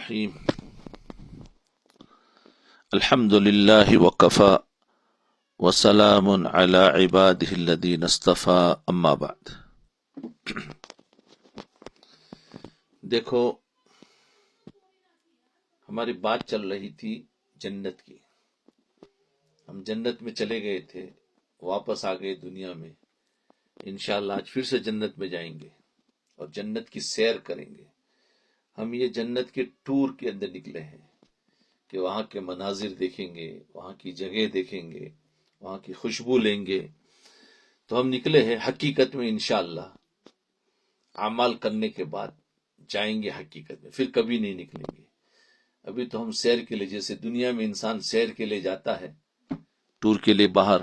الرحیم الحمد للہ وکفی وسلام علی عبادہ الذین اصطفی اما بعد۔ دیکھو، ہماری بات چل رہی تھی جنت کی۔ ہم جنت میں چلے گئے تھے، واپس آ گئے دنیا میں۔ انشاءاللہ آج پھر سے جنت میں جائیں گے اور جنت کی سیر کریں گے۔ ہم یہ جنت کے ٹور کے اندر نکلے ہیں کہ وہاں کے مناظر دیکھیں گے، وہاں کی جگہ دیکھیں گے، وہاں کی خوشبو لیں گے۔ تو ہم نکلے ہیں حقیقت میں انشاءاللہ اعمال کرنے کے بعد جائیں گے حقیقت میں، پھر کبھی نہیں نکلیں گے۔ ابھی تو ہم سیر کے لیے، جیسے دنیا میں انسان سیر کے لیے جاتا ہے ٹور کے لیے باہر،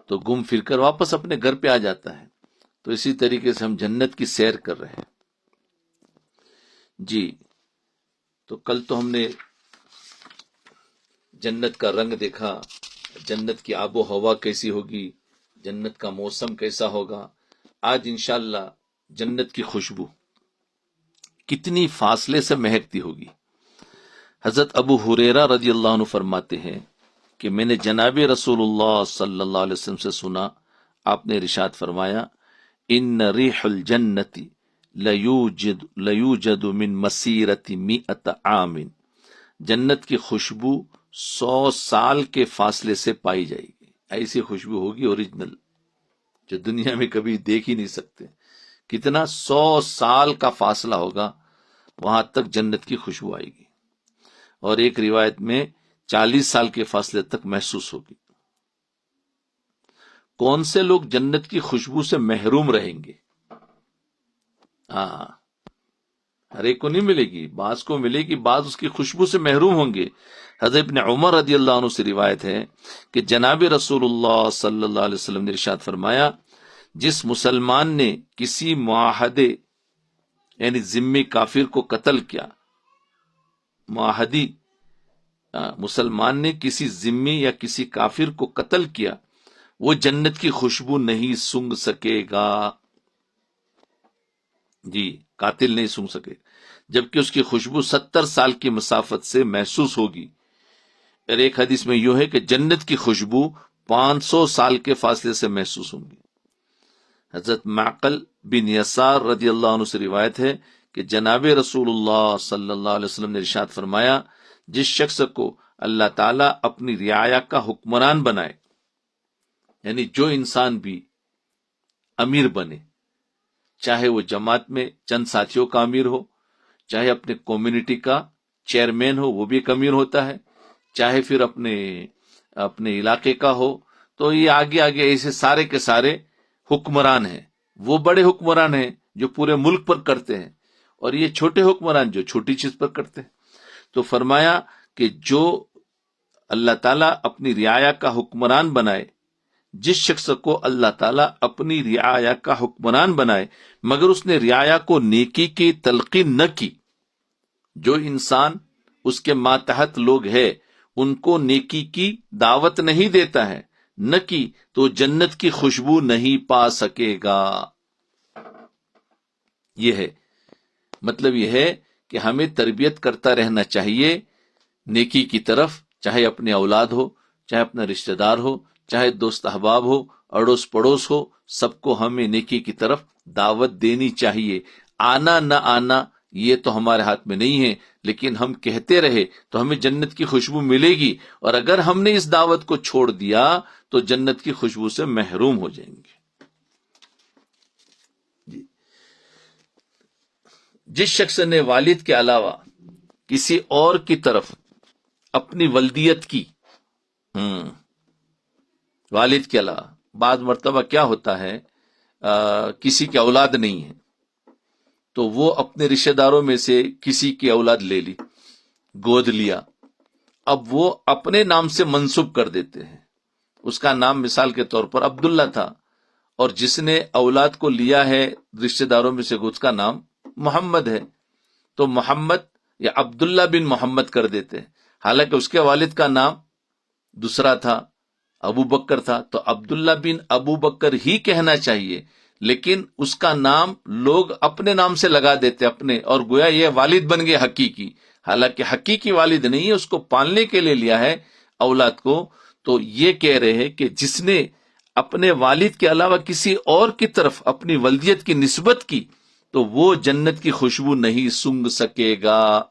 تو گھوم پھر کر واپس اپنے گھر پہ آ جاتا ہے، تو اسی طریقے سے ہم جنت کی سیر کر رہے ہیں۔ جی، تو کل تو ہم نے جنت کا رنگ دیکھا، جنت کی آب و ہوا کیسی ہوگی، جنت کا موسم کیسا ہوگا۔ آج انشاءاللہ جنت کی خوشبو کتنی فاصلے سے مہکتی ہوگی۔ حضرت ابو ہریرہ رضی اللہ عنہ فرماتے ہیں کہ میں نے جناب رسول اللہ صلی اللہ علیہ وسلم سے سنا، آپ نے ارشاد فرمایا، ان ریح الجنت لیوجد من مسیرت 100 عام، جنت کی خوشبو 100 سال کے فاصلے سے پائی جائے گی۔ ایسی خوشبو ہوگی اوریجنل، جو دنیا میں کبھی دیکھ ہی نہیں سکتے۔ کتنا 100 سال کا فاصلہ ہوگا، وہاں تک جنت کی خوشبو آئے گی، اور ایک روایت میں 40 سال کے فاصلے تک محسوس ہوگی۔ کون سے لوگ جنت کی خوشبو سے محروم رہیں گے؟ ہاں، ہر ایک کو نہیں ملے گی، بعض کو ملے گی، بعض اس کی خوشبو سے محروم ہوں گے۔ حضرت ابن عمر رضی اللہ عنہ سے روایت ہے کہ جناب رسول اللہ صلی اللہ علیہ وسلم نے ارشاد فرمایا، جس مسلمان نے کسی معاہدے یعنی ذمہ کافر کو قتل کیا، معاہدی مسلمان نے کسی ذمہ یا کسی کافر کو قتل کیا، وہ جنت کی خوشبو نہیں سونگھ سکے گا۔ جی، قاتل نہیں سونگھ سکے، جبکہ اس کی خوشبو 70 سال کی مسافت سے محسوس ہوگی۔ اور ایک حدیث میں یوں ہے کہ جنت کی خوشبو 500 سال کے فاصلے سے محسوس ہوں گی۔ حضرت معقل بن یسار رضی اللہ عنہ سے روایت ہے کہ جناب رسول اللہ صلی اللہ علیہ وسلم نے ارشاد فرمایا، جس شخص کو اللہ تعالیٰ اپنی رعایا کا حکمران بنائے، یعنی جو انسان بھی امیر بنے، چاہے وہ جماعت میں چند ساتھیوں کا امیر ہو، چاہے اپنے کمیونٹی کا چیئرمین ہو، وہ بھی ایک امیر ہوتا ہے، چاہے پھر اپنے علاقے کا ہو، تو یہ آگے آگے ایسے سارے کے سارے حکمران ہیں۔ وہ بڑے حکمران ہیں جو پورے ملک پر کرتے ہیں، اور یہ چھوٹے حکمران جو چھوٹی چیز پر کرتے ہیں۔ تو فرمایا کہ جو اللہ تعالیٰ اپنی رعایا کا حکمران بنائے، جس شخص کو اللہ تعالیٰ اپنی رعایا کا حکمران بنائے مگر اس نے رعایا کو نیکی کی تلقین نہ کی، جو انسان اس کے ماتحت لوگ ہیں ان کو نیکی کی دعوت نہیں دیتا ہے، نہ کی تو جنت کی خوشبو نہیں پا سکے گا۔ یہ ہے مطلب، یہ ہے کہ ہمیں تربیت کرتا رہنا چاہیے نیکی کی طرف، چاہے اپنے اولاد ہو، چاہے اپنا رشتہ دار ہو، چاہے دوست احباب ہو، اڑوس پڑوس ہو، سب کو ہمیں نیکی کی طرف دعوت دینی چاہیے۔ آنا نہ آنا یہ تو ہمارے ہاتھ میں نہیں ہے، لیکن ہم کہتے رہے تو ہمیں جنت کی خوشبو ملے گی، اور اگر ہم نے اس دعوت کو چھوڑ دیا تو جنت کی خوشبو سے محروم ہو جائیں گے۔ جس شخص نے والد کے علاوہ کسی اور کی طرف اپنی ولدیت کی، والد کے علاوہ، بعض مرتبہ کیا ہوتا ہے کسی کی اولاد نہیں ہے تو وہ اپنے رشتہ داروں میں سے کسی کی اولاد لے لی، گود لیا، اب وہ اپنے نام سے منسوب کر دیتے ہیں۔ اس کا نام مثال کے طور پر عبداللہ تھا، اور جس نے اولاد کو لیا ہے رشتہ داروں میں سے اس کا نام محمد ہے، تو محمد یا عبداللہ بن محمد کر دیتے ہیں، حالانکہ اس کے والد کا نام دوسرا تھا، ابو بکر تھا، تو عبداللہ بن ابو بکر ہی کہنا چاہیے، لیکن اس کا نام لوگ اپنے نام سے لگا دیتے اپنے، اور گویا یہ والد بن گئے حقیقی، حالانکہ حقیقی والد نہیں ہے، اس کو پالنے کے لیے لیا ہے اولاد کو. تو یہ کہہ رہے ہیں کہ جس نے اپنے والد کے علاوہ کسی اور کی طرف اپنی ولدیت کی نسبت کی تو وہ جنت کی خوشبو نہیں سونگھ سکے گا.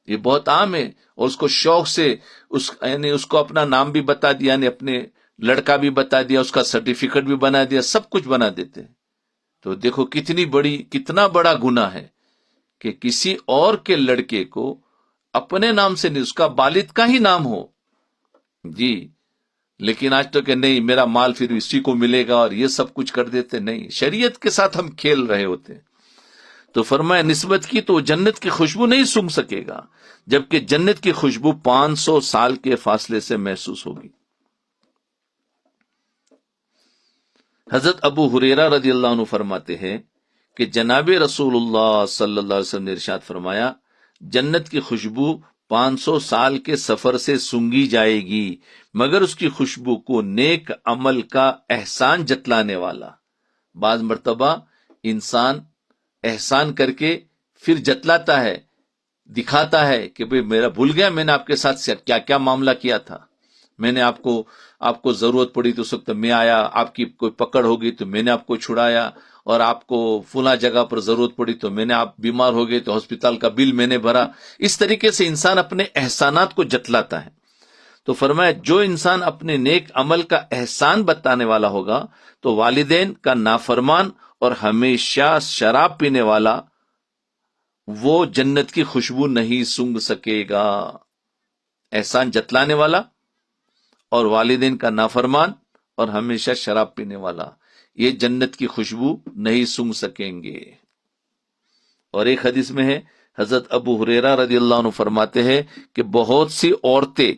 یہ بہت عام ہے. اور اس کو شوق سے یعنی اس کو اپنا نام بھی بتا دیا، یعنی اپنے لڑکا بھی بتا دیا، اس کا سرٹیفکیٹ بھی بنا دیا، سب کچھ بنا دیتے ہیں. تو دیکھو کتنا بڑا گناہ ہے کہ کسی اور کے لڑکے کو اپنے نام سے نہیں، اس کا والد کا ہی نام ہو. جی لیکن آج تو کہ نہیں میرا مال پھر اسی کو ملے گا اور یہ سب کچھ کر دیتے. نہیں، شریعت کے ساتھ ہم کھیل رہے ہوتے ہیں. تو فرمایا نسبت کی تو جنت کی خوشبو نہیں سونگھ سکے گا، جبکہ جنت کی خوشبو 500 سال کے فاصلے سے محسوس ہوگی. حضرت ابو ہریرہ رضی اللہ عنہ فرماتے ہیں کہ جناب رسول اللہ صلی اللہ علیہ وسلم نے ارشاد فرمایا جنت کی خوشبو 500 سال کے سفر سے سونگھی جائے گی مگر اس کی خوشبو کو نیک عمل کا احسان جتلانے والا. بعض مرتبہ انسان احسان کر کے پھر جتلاتا ہے، دکھاتا ہے کہ بھئی میرا بھول گیا میں نے آپ کے ساتھ کیا کیا معاملہ کیا تھا. میں نے آپ کو ضرورت پڑی تو اس وقت میں آیا، آپ کی کوئی پکڑ ہوگی تو میں نے آپ کو چھڑایا، اور آپ کو فلاں جگہ پر ضرورت پڑی تو میں نے، آپ بیمار ہو گئے تو ہسپتال کا بل میں نے بھرا. اس طریقے سے انسان اپنے احسانات کو جتلاتا ہے. تو فرمایا جو انسان اپنے نیک عمل کا احسان بتانے والا ہوگا تو والدین کا نافرمان اور ہمیشہ شراب پینے والا وہ جنت کی خوشبو نہیں سونگھ سکے گا. احسان جتلانے والا اور والدین کا نافرمان اور ہمیشہ شراب پینے والا یہ جنت کی خوشبو نہیں سونگھ سکیں گے. اور ایک حدیث میں ہے حضرت ابو ہریرہ رضی اللہ عنہ فرماتے ہیں کہ بہت سی عورتیں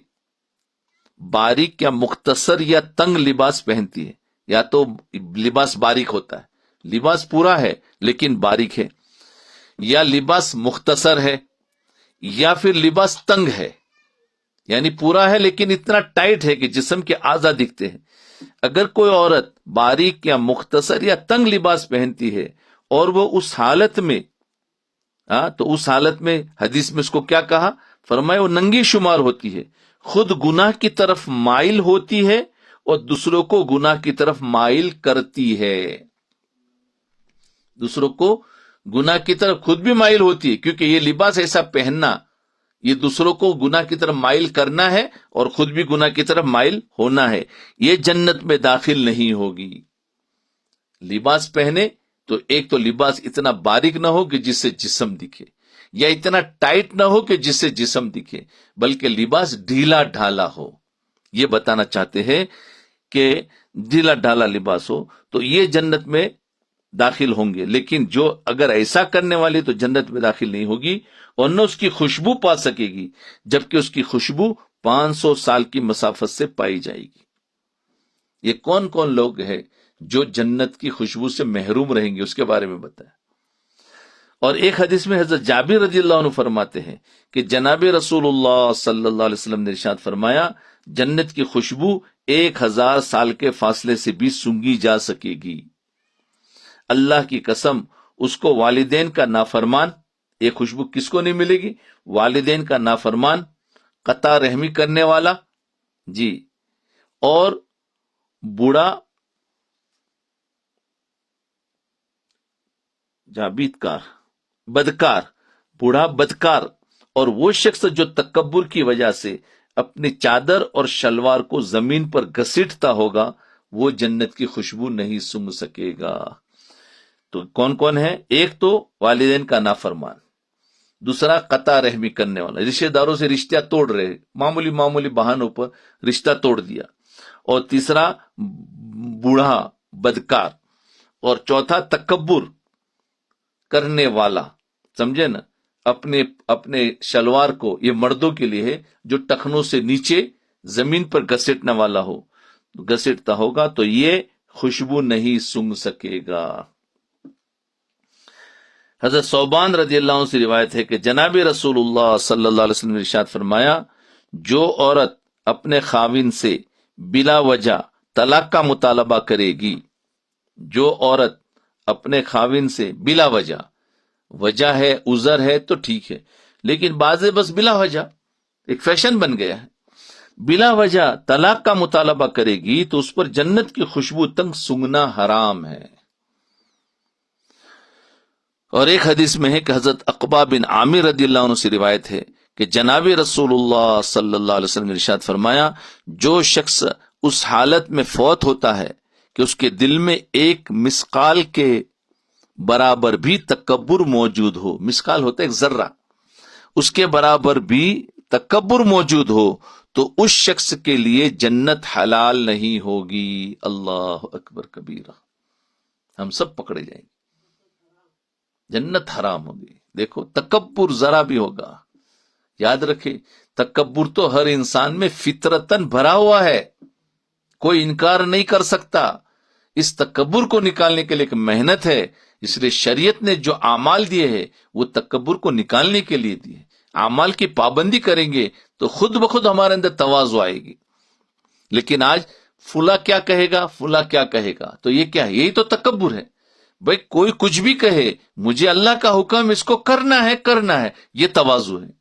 باریک یا مختصر یا تنگ لباس پہنتی ہے. یا تو لباس باریک ہوتا ہے، لباس پورا ہے لیکن باریک ہے، یا لباس مختصر ہے، یا پھر لباس تنگ ہے یعنی پورا ہے لیکن اتنا ٹائٹ ہے کہ جسم کے اعضاء دکھتے ہیں. اگر کوئی عورت باریک یا مختصر یا تنگ لباس پہنتی ہے اور وہ اس حالت میں تو اس حالت میں حدیث میں اس کو کیا کہا؟ فرمایا وہ ننگی شمار ہوتی ہے، خود گناہ کی طرف مائل ہوتی ہے اور دوسروں کو گناہ کی طرف مائل کرتی ہے. دوسروں کو گناہ کی طرف خود بھی مائل ہوتی ہے کیونکہ یہ لباس ایسا پہننا یہ دوسروں کو گناہ کی طرف مائل کرنا ہے اور خود بھی گناہ کی طرف مائل ہونا ہے. یہ جنت میں داخل نہیں ہوگی. لباس پہنے تو ایک تو لباس اتنا باریک نہ ہو کہ جس سے جسم دکھے، یا اتنا ٹائٹ نہ ہو کہ جس سے جسم دکھے، بلکہ لباس ڈھیلا ڈھالا ہو. یہ بتانا چاہتے ہیں کہ ڈھیلا ڈھالا لباس ہو تو یہ جنت میں داخل ہوں گے. لیکن جو اگر ایسا کرنے والی تو جنت میں داخل نہیں ہوگی اور نہ اس کی خوشبو پا سکے گی، جبکہ اس کی خوشبو 500 سال کی مسافت سے پائی جائے گی. یہ کون کون لوگ ہیں جو جنت کی خوشبو سے محروم رہیں گے اس کے بارے میں بتایا. اور ایک حدیث میں حضرت جابر رضی اللہ عنہ فرماتے ہیں کہ جناب رسول اللہ صلی اللہ علیہ وسلم نے ارشاد فرمایا جنت کی خوشبو 1000 سال کے فاصلے سے بھی سونگھی جا سکے گی. اللہ کی قسم اس کو والدین کا نافرمان، یہ خوشبو کس کو نہیں ملے گی؟ والدین کا نافرمان، قطع رحمی کرنے والا جی، اور بوڑھا بدکار، بوڑھا بدکار، اور وہ شخص جو تکبر کی وجہ سے اپنی چادر اور شلوار کو زمین پر گھسیٹتا ہوگا وہ جنت کی خوشبو نہیں سونگھ سکے گا. تو کون کون ہے؟ ایک تو والدین کا نافرمان، دوسرا قطع رحمی کرنے والا، رشتہ داروں سے رشتہ توڑ رہے، معمولی بہانوں پر رشتہ توڑ دیا، اور تیسرا بوڑھا بدکار، اور چوتھا تکبر کرنے والا. سمجھے نا؟ اپنے شلوار کو، یہ مردوں کے لیے ہے، جو ٹخنوں سے نیچے زمین پر گھسیٹنے والا ہو، گھسیٹتا ہوگا تو یہ خوشبو نہیں سونگھ سکے گا. حضرت ثوبان رضی اللہ عنہ سے روایت ہے کہ جناب رسول اللہ صلی اللہ علیہ وسلم نے ارشاد فرمایا جو عورت اپنے خاوند سے بلا وجہ طلاق کا مطالبہ کرے گی، جو عورت اپنے خاوند سے بلا وجہ ہے عذر ہے تو ٹھیک ہے، لیکن بعض بس بلا وجہ ایک فیشن بن گیا ہے، بلا وجہ طلاق کا مطالبہ کرے گی تو اس پر جنت کی خوشبو تک سونگھنا حرام ہے۔ اور ایک حدیث میں ہے کہ حضرت عقبہ بن عامر رضی اللہ عنہ سے روایت ہے کہ جناب رسول اللہ صلی اللہ علیہ وسلم نے ارشاد فرمایا، جو شخص اس حالت میں فوت ہوتا ہے کہ اس کے دل میں ایک مسقال کے برابر بھی تکبر موجود ہو، مسقال ہوتا ہے ایک ذرہ، اس کے برابر بھی تکبر موجود ہو، تو اس شخص کے لیے جنت حلال نہیں ہوگی۔ اللہ اکبر کبیرہ، ہم سب پکڑے جائیں گے، جنت حرام ہوگی۔ دیکھو تکبر ذرا بھی ہوگا، یاد رکھے تکبر تو ہر انسان میں فطرتاً بھرا ہوا ہے، کوئی انکار نہیں کر سکتا۔ اس تکبر کو نکالنے کے لیے ایک محنت ہے، اس لیے شریعت نے جو اعمال دیے ہیں وہ تکبر کو نکالنے کے لیے دیے۔ اعمال کی پابندی کریں گے تو خود بخود ہمارے اندر تواضع آئے گی۔ لیکن آج فلاں کیا کہے گا، فلاں کیا کہے گا، تو یہ کیا ہے؟ یہی تو تکبر ہے۔ بھئی کوئی کچھ بھی کہے، مجھے اللہ کا حکم اس کو کرنا ہے، کرنا ہے، یہ تواضع ہے۔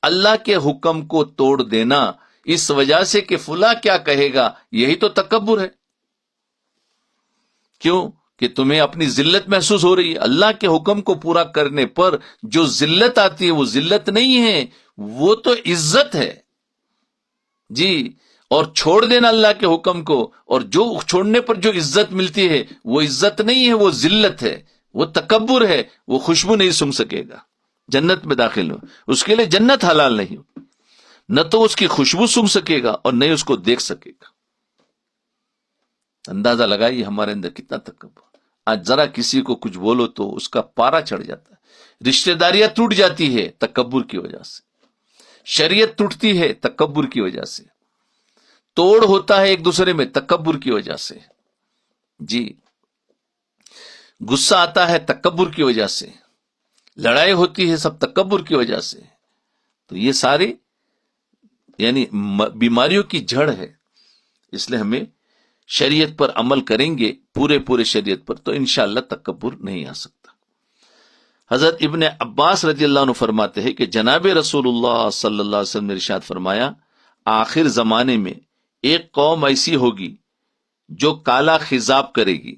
اللہ کے حکم کو توڑ دینا اس وجہ سے کہ فلاں کیا کہے گا، یہی تو تکبر ہے۔ کیوں؟ کہ تمہیں اپنی ذلت محسوس ہو رہی ہے۔ اللہ کے حکم کو پورا کرنے پر جو ذلت آتی ہے وہ ذلت نہیں ہے، وہ تو عزت ہے جی۔ اور چھوڑ دینا اللہ کے حکم کو، اور جو چھوڑنے پر جو عزت ملتی ہے وہ عزت نہیں ہے، وہ ذلت ہے، وہ تکبر ہے، وہ خوشبو نہیں سونگھ سکے گا جنت میں داخل ہو، اس کے لیے جنت حلال نہیں ہو، نہ تو اس کی خوشبو سونگھ سکے گا اور نہ اس کو دیکھ سکے گا۔ اندازہ لگائیے ہمارے اندر کتنا تکبر۔ آج ذرا کسی کو کچھ بولو تو اس کا پارا چڑھ جاتا ہے، رشتہ داریاں ٹوٹ جاتی ہے تکبر کی وجہ سے، شریعت ٹوٹتی ہے تکبر کی وجہ سے، توڑ ہوتا ہے ایک دوسرے میں تکبر کی وجہ سے جی، غصہ آتا ہے تکبر کی وجہ سے، لڑائی ہوتی ہے سب تکبر کی وجہ سے۔ تو یہ سارے یعنی بیماریوں کی جڑ ہے، اس لیے ہمیں شریعت پر عمل کریں گے، پورے شریعت پر، تو انشاءاللہ تکبر نہیں آ سکتا۔ حضرت ابن عباس رضی اللہ عنہ فرماتے ہیں کہ جناب رسول اللہ صلی اللہ علیہ وسلم نے ارشاد فرمایا، آخر زمانے میں ایک قوم ایسی ہوگی جو کالا خضاب کرے گی۔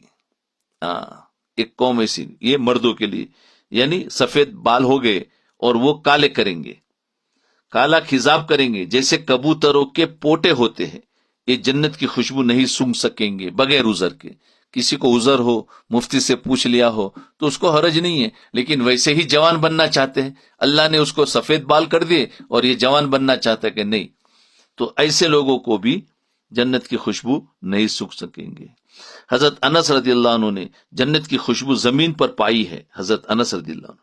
ایک قوم ایسی، یہ مردوں کے لیے، یعنی سفید بال ہو گئے اور وہ کالے کریں گے، کالا خضاب کریں گے جیسے کبوتروں کے پوٹے ہوتے ہیں۔ یہ جنت کی خوشبو نہیں سونگھ سکیں گے بغیر عذر کے۔ کسی کو عذر ہو، مفتی سے پوچھ لیا ہو تو اس کو حرج نہیں ہے، لیکن ویسے ہی جوان بننا چاہتے ہیں، اللہ نے اس کو سفید بال کر دیے اور یہ جوان بننا چاہتا ہے کہ نہیں، تو ایسے لوگوں کو بھی جنت کی خوشبو نہیں سونگھ سکیں گے۔ حضرت انس رضی اللہ عنہ نے جنت کی خوشبو زمین پر پائی ہے، حضرت انس رضی اللہ عنہ،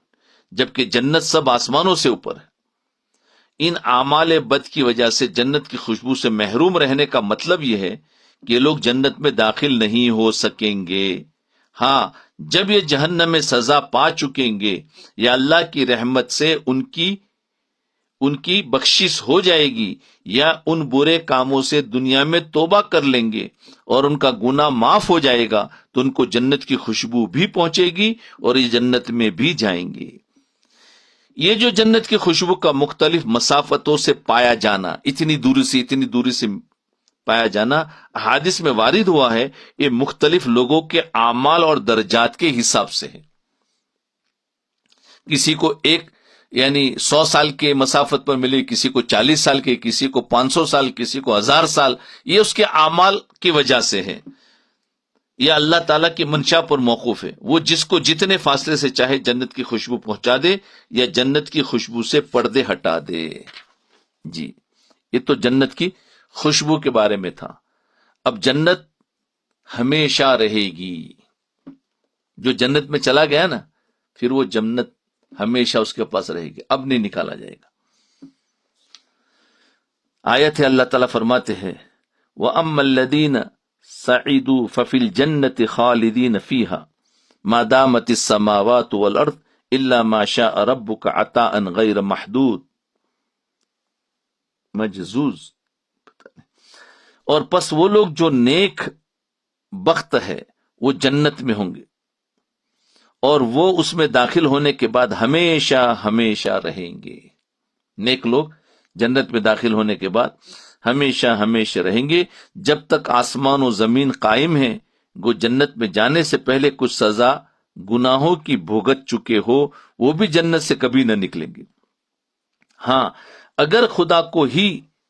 جبکہ جنت سب آسمانوں سے اوپر ہے۔ ان اعمال بد کی وجہ سے جنت کی خوشبو سے محروم رہنے کا مطلب یہ ہے کہ یہ لوگ جنت میں داخل نہیں ہو سکیں گے۔ ہاں، جب یہ جہنم میں سزا پا چکیں گے یا اللہ کی رحمت سے ان کی بخشش ہو جائے گی، یا ان برے کاموں سے دنیا میں توبہ کر لیں گے اور ان کا گناہ معاف ہو جائے گا، تو ان کو جنت کی خوشبو بھی پہنچے گی اور یہ جنت میں بھی جائیں گے۔ یہ جو جنت کی خوشبو کا مختلف مسافتوں سے پایا جانا، اتنی دوری سے پایا جانا، احادیث میں وارد ہوا ہے، یہ مختلف لوگوں کے اعمال اور درجات کے حساب سے ہے۔ کسی کو ایک یعنی 100 سال کے مسافت پر ملے، کسی کو 40 سال کے، کسی کو 500 سال، کسی کو 1000 سال، یہ اس کے اعمال کی وجہ سے ہے۔ یہ اللہ تعالیٰ کی منشا پر موقوف ہے، وہ جس کو جتنے فاصلے سے چاہے جنت کی خوشبو پہنچا دے یا جنت کی خوشبو سے پردے ہٹا دے جی۔ یہ تو جنت کی خوشبو کے بارے میں تھا۔ اب جنت ہمیشہ رہے گی، جو جنت میں چلا گیا نا، پھر وہ جنت ہمیشہ اس کے پاس رہے گی، اب نہیں نکالا جائے گا۔ آیت ہے، اللہ تعالیٰ فرماتے ہیں، وَأَمَّا الَّذِينَ سَعِدُوا فَفِي الْجَنَّةِ خَالِدِينَ فِيهَا مَا دَامَتِ السَّمَاوَاتُ وَالْأَرْضُ إِلَّا مَا شَاءَ رَبُّكَ عَطَاءً غَيْرَ مَحْدُودٍ مجزوز۔ اور پس وہ لوگ جو نیک بخت ہے وہ جنت میں ہوں گے، اور وہ اس میں داخل ہونے کے بعد ہمیشہ ہمیشہ رہیں گے. نیک لوگ جنت میں داخل ہونے کے بعد ہمیشہ ہمیشہ رہیں گے جب تک آسمان و زمین قائم ہیں. وہ جنت میں جانے سے پہلے کچھ سزا گناہوں کی بھگت چکے ہو وہ بھی جنت سے کبھی نہ نکلیں گے. ہاں اگر خدا کو ہی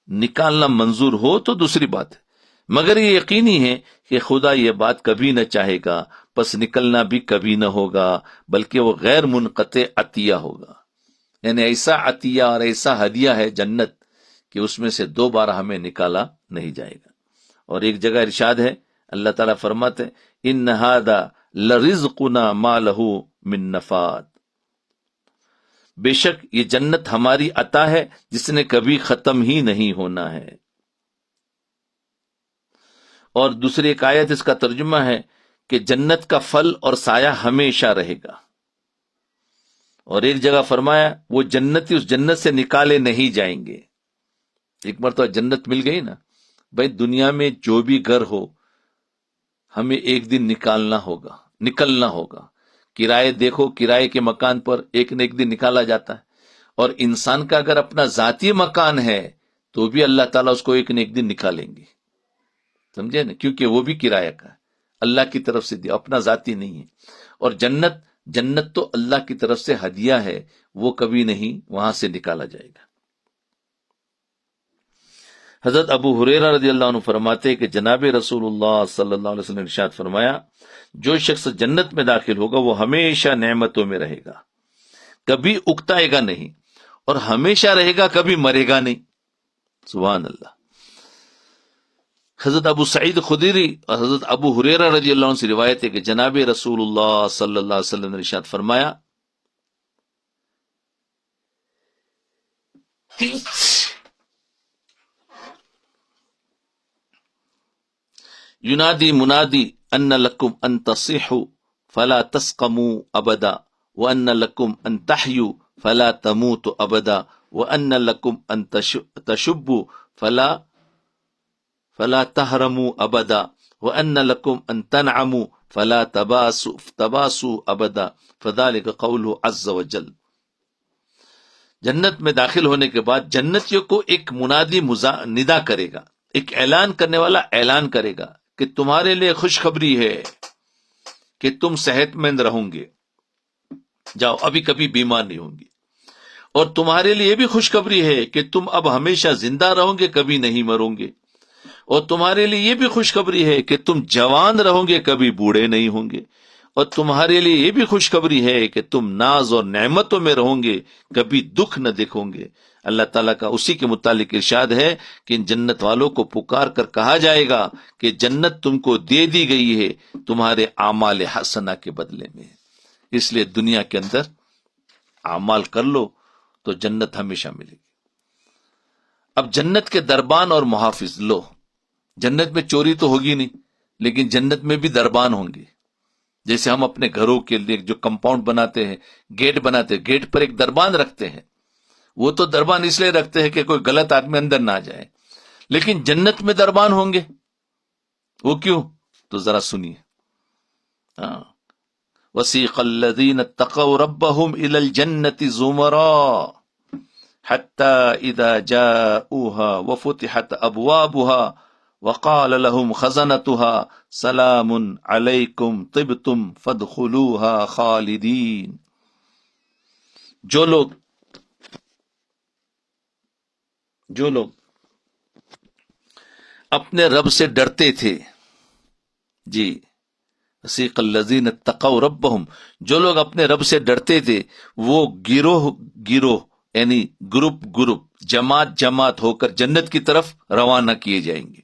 نکالنا منظور ہو تو دوسری بات ہے، مگر یہ یقینی ہے کہ خدا یہ بات کبھی نہ چاہے گا، پس نکلنا بھی کبھی نہ ہوگا، بلکہ وہ غیر منقطع عطیہ ہوگا. یعنی ایسا عطیہ اور ایسا ہدیہ ہے جنت کہ اس میں سے دوبارہ ہمیں نکالا نہیں جائے گا. اور ایک جگہ ارشاد ہے، اللہ تعالیٰ فرماتے ہیں ان ھذا لرزقنا ما لہ من نفاد، بے شک یہ جنت ہماری عطا ہے جس نے کبھی ختم ہی نہیں ہونا ہے. اور دوسری ایک آیت اس کا ترجمہ ہے کہ جنت کا پھل اور سایہ ہمیشہ رہے گا. اور ایک جگہ فرمایا وہ جنتی اس جنت سے نکالے نہیں جائیں گے. ایک مرتبہ جنت مل گئی نا، بھائی دنیا میں جو بھی گھر ہو ہمیں ایک دن نکالنا ہوگا. کرائے دیکھو، کرائے کے مکان پر ایک نہ ایک دن نکالا جاتا ہے. اور انسان کا اگر اپنا ذاتی مکان ہے تو بھی اللہ تعالیٰ اس کو ایک نہ ایک دن نکالیں گے، سمجھے نا، کیونکہ وہ بھی کرایہ کا ہے، اللہ کی طرف سے دیا، اپنا ذاتی نہیں ہے. اور جنت تو اللہ کی طرف سے ہدیہ ہے، وہ کبھی نہیں وہاں سے نکالا جائے گا. حضرت ابو ہریرہ رضی اللہ عنہ فرماتے ہیں کہ جناب رسول اللہ صلی اللہ علیہ وسلم نے ارشاد فرمایا جو شخص جنت میں داخل ہوگا وہ ہمیشہ نعمتوں میں رہے گا، کبھی اکتائے گا نہیں، اور ہمیشہ رہے گا، کبھی مرے گا نہیں. سبحان اللہ. حضرت ابو سعید خدری اور حضرت ابو ہریرہ رضی اللہ عنہ سے روایت ہے کہ جناب رسول اللہ صلی اللہ علیہ وسلم نے ارشاد فرمایا ینادی منادی ان لکم ان تصحوا فلا تسقموا ابدا وان لکم ان تحیوا فلا تموتوا ابدا وان لکم ان تشبوا فلا تحرموا ابدا وان لکم ان تنعموا فلا تباسوا ابدا فذلك قوله عز وجل. جنت میں داخل ہونے کے بعد جنتیوں کو ایک منادی ندا کرے گا، ایک اعلان کرنے والا اعلان کرے گا کہ تمہارے لیے خوشخبری ہے کہ تم صحت مند رہوں گے، جاؤ ابھی کبھی بیمار نہیں ہوں گے. اور تمہارے لیے بھی خوشخبری ہے کہ تم اب ہمیشہ زندہ رہو گے، کبھی نہیں مرو گے. اور تمہارے لیے یہ بھی خوشخبری ہے کہ تم جوان رہو گے، کبھی بوڑھے نہیں ہوں گے. اور تمہارے لیے یہ بھی خوشخبری ہے کہ تم ناز اور نعمتوں میں رہو گے، کبھی دکھ نہ دیکھو گے. اللہ تعالیٰ کا اسی کے متعلق ارشاد ہے کہ ان جنت والوں کو پکار کر کہا جائے گا کہ جنت تم کو دے دی گئی ہے تمہارے اعمال حسنہ کے بدلے میں، اس لیے دنیا کے اندر اعمال کر لو تو جنت ہمیشہ ملے گی. اب جنت کے دربان اور محافظ لو، جنت میں چوری تو ہوگی نہیں، لیکن جنت میں بھی دربان ہوں گے. جیسے ہم اپنے گھروں کے لیے جو کمپاؤنڈ بناتے ہیں، گیٹ بناتے ہیں، گیٹ پر ایک دربان رکھتے ہیں. وہ تو دربان اس لیے رکھتے ہیں کہ کوئی غلط آدمی اندر نہ جائے، لیکن جنت میں دربان ہوں گے. وہ کیوں؟ تو ذرا سنیے. وَسِيقَ الَّذِينَ اتَّقَوْا رَبَّهُمْ إِلَى الْجَنَّةِ زُمَرًا حَتَّى إِذَا جَاءُوهَا وَفُتِحَتْ أَبْوَابُهَا وقال لهم خزنتها سلام علیکم طبتم فادخلوها خالدین. جو لوگ اپنے رب سے ڈرتے تھے، جی وسیق الذین اتقوا ربہم، جو لوگ اپنے رب سے ڈرتے تھے وہ گروہ یعنی گروپ جماعت ہو کر جنت کی طرف روانہ کیے جائیں گے.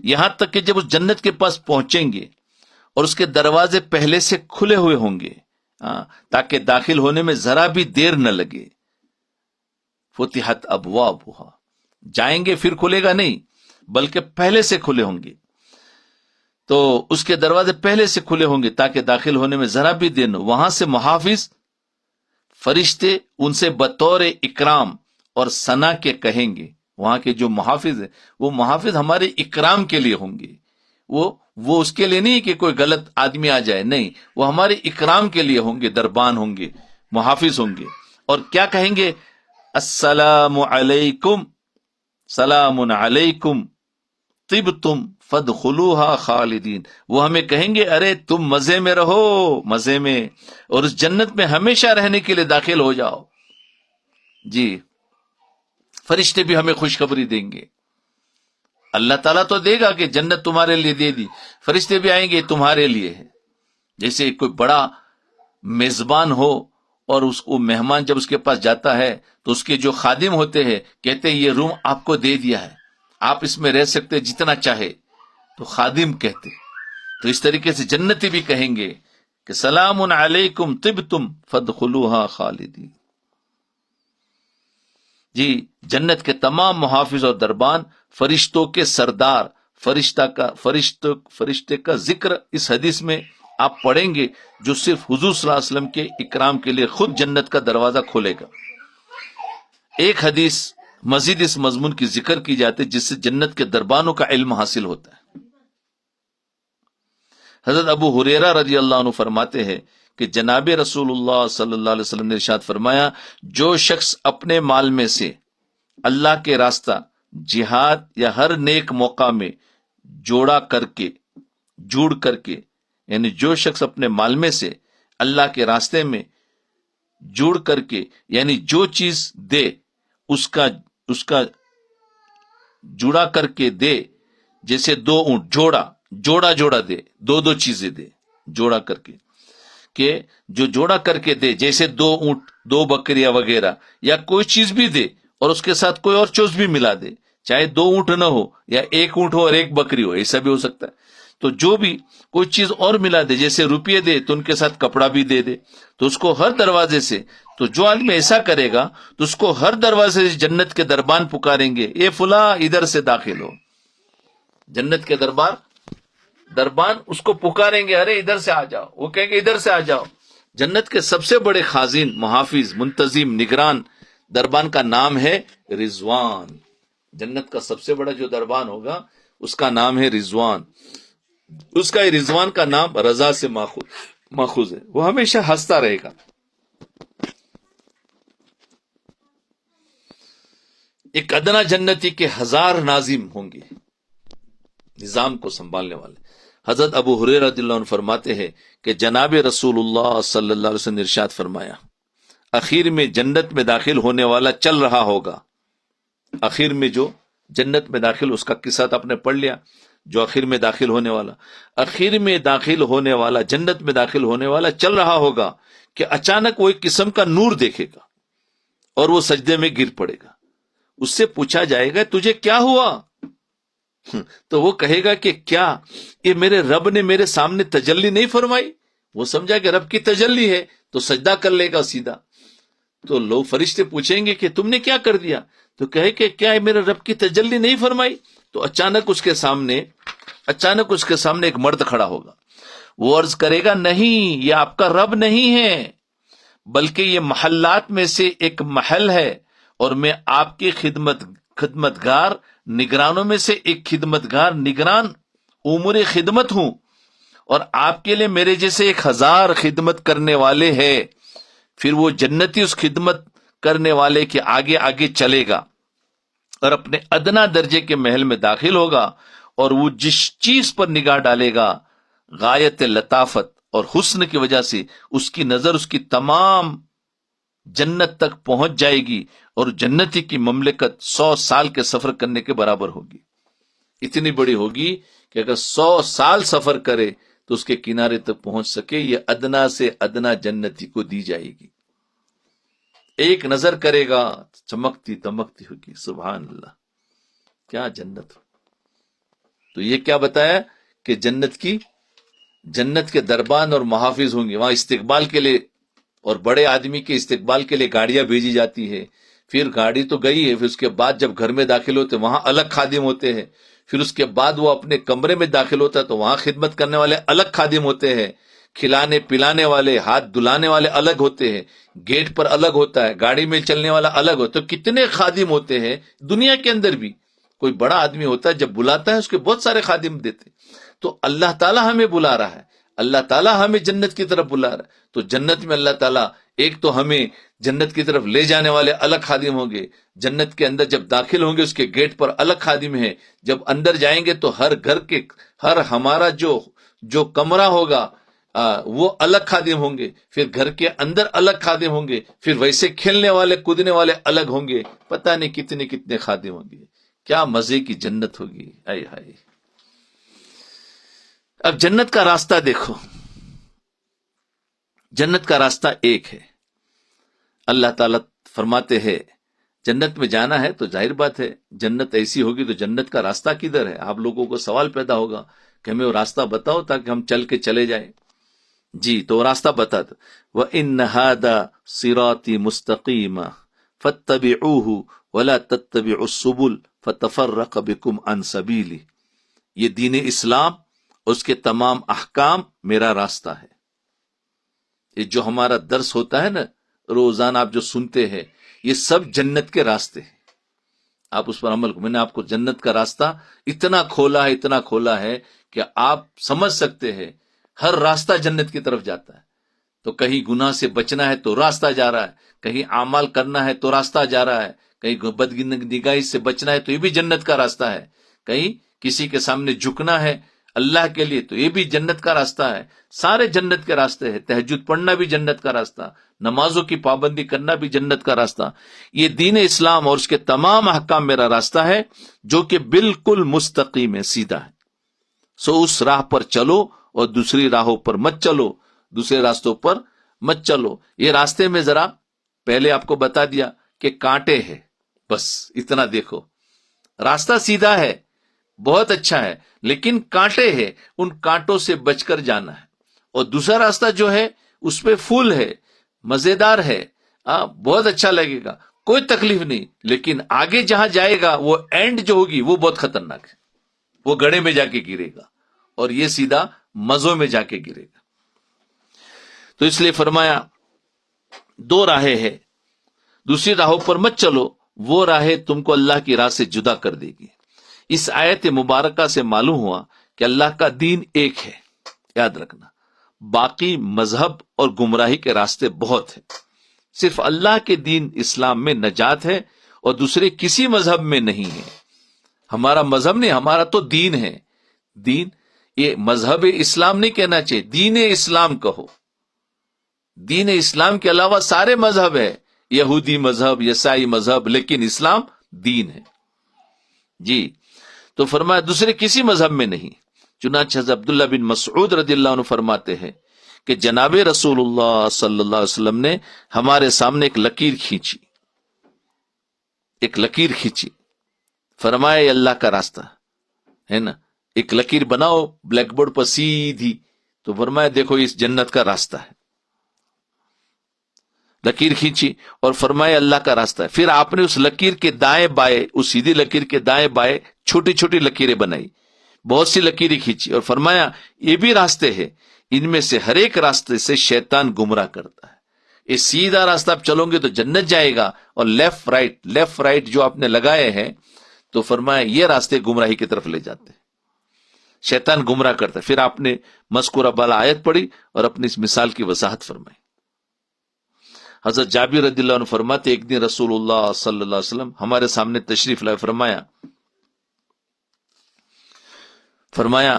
یہاں تک کہ جب اس جنت کے پاس پہنچیں گے اور اس کے دروازے پہلے سے کھلے ہوئے ہوں گے تاکہ داخل ہونے میں ذرا بھی دیر نہ لگے. فتحت ابوابها، جائیں گے پھر کھلے گا نہیں بلکہ پہلے سے کھلے ہوں گے، تو اس کے دروازے پہلے سے کھلے ہوں گے تاکہ داخل ہونے میں ذرا بھی دیر نہ. وہاں سے محافظ فرشتے ان سے بطور اکرام اور ثنا کے کہیں گے. وہاں کے جو محافظ ہیں وہ محافظ ہمارے اکرام کے لیے ہوں گے، وہ اس کے لیے نہیں کہ کوئی غلط آدمی آ جائے، نہیں، وہ ہمارے اکرام کے لیے ہوں گے، دربان ہوں گے، محافظ ہوں گے. اور کیا کہیں گے؟ السلام علیکم، سلام علیکم طبتم فادخلوها خالدین. وہ ہمیں کہیں گے ارے تم مزے میں رہو، مزے میں، اور اس جنت میں ہمیشہ رہنے کے لیے داخل ہو جاؤ. جی، فرشتے بھی ہمیں خوشخبری دیں گے. اللہ تعالیٰ تو دے گا کہ جنت تمہارے لیے دے دی، فرشتے بھی آئیں گے تمہارے لیے ہے. جیسے کوئی بڑا میزبان ہو اور اس کو مہمان جب اس کے پاس جاتا ہے تو اس کے جو خادم ہوتے ہیں کہتے ہیں یہ روم آپ کو دے دیا ہے، آپ اس میں رہ سکتے جتنا چاہے. تو خادم کہتے. تو اس طریقے سے جنتی بھی کہیں گے کہ سلام علیکم طبتم فادخلوها خالدین. جی، جنت کے تمام محافظ اور دربان، فرشتوں کے سردار، فرشتے کا ذکر اس حدیث میں آپ پڑھیں گے جو صرف حضور صلی اللہ علیہ وسلم کے اکرام کے لیے خود جنت کا دروازہ کھولے گا. ایک حدیث مزید اس مضمون کی ذکر کی جاتی ہے جس سے جنت کے دربانوں کا علم حاصل ہوتا ہے. حضرت ابو ہریرہ رضی اللہ عنہ فرماتے ہیں کہ جناب رسول اللہ صلی اللہ علیہ وسلم نے ارشاد فرمایا، جو شخص اپنے مال میں سے اللہ کے راستہ، جہاد یا ہر نیک موقع میں جوڑ کر کے یعنی جو شخص اپنے مال میں سے اللہ کے راستے میں جوڑ کر کے یعنی جو چیز دے اس کا جڑا کر کے دے، جیسے 2 اونٹ جوڑا دے، 2 چیزیں دے جوڑا کر کے، کہ جو جوڑا کر کے دے، جیسے 2 اونٹ، 2 بکریاں وغیرہ، یا کوئی چیز بھی دے اور اس کے ساتھ کوئی اور چیز بھی ملا دے، چاہے 2 اونٹ نہ ہو یا 1 اونٹ ہو اور 1 بکری ہو، ایسا بھی ہو سکتا ہے. تو جو بھی کوئی چیز اور ملا دے، جیسے روپیے دے تو ان کے ساتھ کپڑا بھی دے دے، تو اس کو ہر دروازے سے، تو جو آدمی ایسا کرے گا تو اس کو ہر دروازے سے جنت کے دربان پکاریں گے، اے فلاں ادھر سے داخل ہو. جنت کے دربان اس کو پکاریں گے، ارے ادھر سے آ جاؤ، وہ کہیں گے ادھر سے آ جاؤ. جنت کے سب سے بڑے خازن، محافظ، منتظم، نگران دربان کا نام ہے رضوان. جنت کا سب سے بڑا جو دربان ہوگا اس کا نام ہے رضوان. اس کا رضوان کا نام رضا سے ماخوذ ہے. وہ ہمیشہ ہنستا رہے گا. ایک ادنا جنتی کے 1000 ناظم ہوں گے، نظام کو سنبھالنے والے. حضرت ابو ہریرہ رضی اللہ عنہ فرماتے ہیں کہ جناب رسول اللہ صلی اللہ علیہ وسلم نے ارشاد فرمایا، اخیر میں جنت میں داخل ہونے والا چل رہا ہوگا. اخیر میں جو جنت میں داخل، اس کا قصہ آپ نے پڑھ لیا. جو اخیر میں داخل ہونے والا جنت میں داخل ہونے والا چل رہا ہوگا کہ اچانک وہ ایک قسم کا نور دیکھے گا اور وہ سجدے میں گر پڑے گا. اس سے پوچھا جائے گا تجھے کیا ہوا؟ تو وہ کہے گا کہ کیا یہ میرے رب نے میرے سامنے تجلی نہیں فرمائی؟ وہ سمجھا کہ رب کی تجلی ہے تو سجدہ کر لے گا سیدھا. تو لوگ فرشتے پوچھیں گے کہ تم نے کیا کر دیا؟ تو کہے کہ کیا میرے رب کی تجلی نہیں فرمائی؟ تو اچانک اس کے سامنے ایک مرد کھڑا ہوگا. وہ عرض کرے گا نہیں، یہ آپ کا رب نہیں ہے، بلکہ یہ محلات میں سے ایک محل ہے اور میں آپ کی خدمتگار نگرانوں میں سے ایک خدمتگار نگران امور خدمت ہوں، اور آپ کے لیے میرے جیسے 1000 خدمت کرنے والے ہیں. پھر وہ جنتی اس خدمت کرنے والے کے آگے آگے چلے گا اور اپنے ادنا درجے کے محل میں داخل ہوگا، اور وہ جس چیز پر نگاہ ڈالے گا غایت لطافت اور حسن کی وجہ سے اس کی نظر اس کی تمام جنت تک پہنچ جائے گی، اور جنتی کی مملکت 100 سال کے سفر کرنے کے برابر ہوگی. اتنی بڑی ہوگی کہ اگر 100 سال سفر کرے تو اس کے کنارے تک پہنچ سکے. یہ ادنا سے ادنا جنتی کو دی جائے گی. ایک نظر کرے گا چمکتی دمکتی ہوگی. سبحان اللہ، کیا جنت ہو. تو یہ کیا بتایا کہ جنت کے دربان اور محافظ ہوں گے. وہاں استقبال کے لیے اور بڑے آدمی کے استقبال کے لیے گاڑیاں بھیجی جاتی ہے. پھر گاڑی تو گئی ہے، پھر اس کے بعد جب گھر میں داخل ہوتے وہاں الگ خادم ہوتے ہیں. پھر اس کے بعد وہ اپنے کمرے میں داخل ہوتا ہے تو وہاں خدمت کرنے والے الگ خادم ہوتے ہیں. کھلانے پلانے والے، ہاتھ دھلانے والے الگ ہوتے ہیں. گیٹ پر الگ ہوتا ہے، گاڑی میں چلنے والا الگ ہوتا ہے. تو کتنے خادم ہوتے ہیں دنیا کے اندر بھی. کوئی بڑا آدمی ہوتا ہے، جب بلاتا ہے اس کے بہت سارے خادم دیتے، تو اللہ تعالیٰ ہمیں بلا رہا ہے، اللہ تعالیٰ ہمیں جنت کی طرف بلا رہا ہے، تو جنت میں اللہ تعالیٰ ایک تو ہمیں جنت کی طرف لے جانے والے الگ خادم ہوں گے، جنت کے اندر جب داخل ہوں گے اس کے گیٹ پر الگ خادم ہے، جب اندر جائیں گے تو ہر گھر کے ہر ہمارا جو کمرہ ہوگا وہ الگ خادم ہوں گے، پھر گھر کے اندر الگ خادم ہوں گے، پھر ویسے کھیلنے والے کودنے والے الگ ہوں گے، پتہ نہیں کتنے کتنے خادم ہوں گے، کیا مزے کی جنت ہوگی، ہائے ہائے۔ اب جنت کا راستہ دیکھو، جنت کا راستہ ایک ہے، اللہ تعالیٰ فرماتے ہیں جنت میں جانا ہے تو ظاہر بات ہے جنت ایسی ہوگی تو جنت کا راستہ کدھر ہے؟ آپ لوگوں کو سوال پیدا ہوگا کہ ہمیں وہ راستہ بتاؤ تاکہ ہم چل کے چلے جائیں۔ جی تو وہ راستہ بتا دو، وَإِنَّ هَذَا صِرَاطِي مُسْتَقِيمًا فَاتَّبِعُوهُ وَلَا تَتَّبِعُوا السُّبُلَ فَتَفَرَّقَ بِكُمْ عَنْ سَبِيلِهِ، یہ دین اسلام اس کے تمام احکام میرا راستہ ہے۔ یہ جو ہمارا درس ہوتا ہے نا روزانہ آپ جو سنتے ہیں، یہ سب جنت کے راستے ہیں، آپ اس پر عمل کو، میں نے آپ کو جنت کا راستہ اتنا کھولا ہے کہ آپ سمجھ سکتے ہیں ہر راستہ جنت کی طرف جاتا ہے۔ تو کہیں گناہ سے بچنا ہے تو راستہ جا رہا ہے، کہیں اعمال کرنا ہے تو راستہ جا رہا ہے، کہیں بدنگاہی سے بچنا ہے تو یہ بھی جنت کا راستہ ہے، کہیں کسی کے سامنے جھکنا ہے اللہ کے لیے تو یہ بھی جنت کا راستہ ہے، سارے جنت کے راستے ہیں۔ تہجد پڑھنا بھی جنت کا راستہ، نمازوں کی پابندی کرنا بھی جنت کا راستہ۔ یہ دین اسلام اور اس کے تمام احکام میرا راستہ ہے جو کہ بالکل مستقیم ہے، سیدھا ہے، سو اس راہ پر چلو اور دوسری راہوں پر مت چلو، دوسرے راستوں پر مت چلو۔ یہ راستے میں ذرا پہلے آپ کو بتا دیا کہ کانٹے ہیں، بس اتنا دیکھو، راستہ سیدھا ہے، بہت اچھا ہے، لیکن کانٹے ہیں، ان کانٹوں سے بچ کر جانا ہے۔ اور دوسرا راستہ جو ہے اس پہ پھول ہے، مزیدار ہے، بہت اچھا لگے گا، کوئی تکلیف نہیں، لیکن آگے جہاں جائے گا وہ اینڈ جو ہوگی وہ بہت خطرناک ہے، وہ گڑھے میں جا کے گرے گا، اور یہ سیدھا مزوں میں جا کے گرے گا۔ تو اس لیے فرمایا دو راہیں ہیں، دوسری راہوں پر مت چلو، وہ راہیں تم کو اللہ کی راہ سے جدا کر دے گی۔ اس آیت مبارکہ سے معلوم ہوا کہ اللہ کا دین ایک ہے، یاد رکھنا، باقی مذہب اور گمراہی کے راستے بہت ہیں، صرف اللہ کے دین اسلام میں نجات ہے اور دوسرے کسی مذہب میں نہیں ہے۔ ہمارا مذہب نہیں، ہمارا تو دین ہے، دین، یہ مذہب اسلام نہیں کہنا چاہیے، دین اسلام کہو۔ دین اسلام کے علاوہ سارے مذہب ہے، یہودی مذہب، عیسائی مذہب، لیکن اسلام دین ہے۔ جی تو فرمایا دوسرے کسی مذہب میں نہیں۔ چنانچہ حضرت عبداللہ بن مسعود رضی اللہ عنہ فرماتے ہیں کہ جناب رسول اللہ صلی اللہ علیہ وسلم نے ہمارے سامنے ایک لکیر کھینچی، فرمایا یہ اللہ کا راستہ ہے نا، ایک لکیر بناؤ بلیک بورڈ پر سیدھی، تو فرمایا دیکھو اس جنت کا راستہ ہے، لکیر کھینچی اور فرمایا اللہ کا راستہ ہے۔ پھر آپ نے اس لکیر کے دائیں بائیں، اس سیدھی لکیر کے دائیں بائیں چھوٹی چھوٹی لکیریں بنائی، بہت سی لکیریں کھینچی اور فرمایا یہ بھی راستے ہیں، ان میں سے ہر ایک راستے سے شیطان گمراہ کرتا ہے، یہ سیدھا راستہ آپ چلو گے تو جنت جائے گا، اور لیفٹ رائٹ جو آپ نے لگائے ہیں تو فرمایا یہ راستے گمراہی کی طرف لے جاتے ہیں، شیطان گمراہ کرتا ہے۔ پھر آپ نے مذکورہ بالا آیت پڑھی اور اپنی اس مثال کی وضاحت فرمائی۔ حضرت جابر رضی اللہ عنہ فرماتے ایک دن رسول اللہ صلی اللہ علیہ وسلم ہمارے سامنے تشریف لائے، فرمایا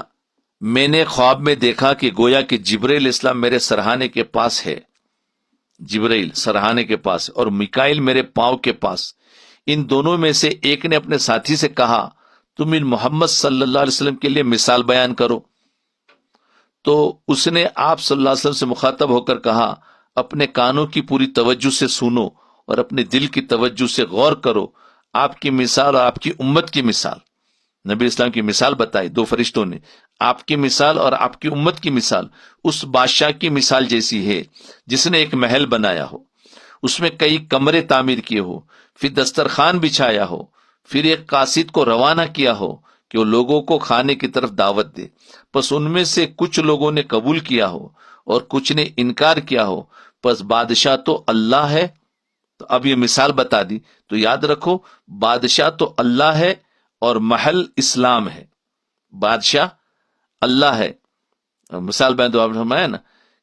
میں نے خواب میں دیکھا کہ گویا کہ جبرائیل اسلام میرے سرہانے کے پاس ہے، جبرائیل سرہانے کے پاس اور میکائیل میرے پاؤں کے پاس، ان دونوں میں سے ایک نے اپنے ساتھی سے کہا تم ان محمد صلی اللہ علیہ وسلم کے لیے مثال بیان کرو، تو اس نے آپ صلی اللہ علیہ وسلم سے مخاطب ہو کر کہا اپنے کانوں کی پوری توجہ سے سنو اور اپنے دل کی توجہ سے غور کرو، آپ کی مثال اور آپ کی امت کی مثال، نبی اسلام کی مثال بتائی دو فرشتوں نے، آپ کی مثال اور آپ کی امت کی مثال اس بادشاہ کی مثال جیسی ہے جس نے ایک محل بنایا ہو، اس میں کئی کمرے تعمیر کیے ہو، پھر دسترخوان بچھایا ہو، پھر ایک قاصد کو روانہ کیا ہو کہ وہ لوگوں کو کھانے کی طرف دعوت دے، پس ان میں سے کچھ لوگوں نے قبول کیا ہو اور کچھ نے انکار کیا ہو، پس بادشاہ تو اللہ ہے۔ تو اب یہ مثال بتا دی، تو یاد رکھو بادشاہ تو اللہ ہے اور محل اسلام ہے. بادشاہ اللہ ہے. مثال بیان تو آپ نے فرمایا نا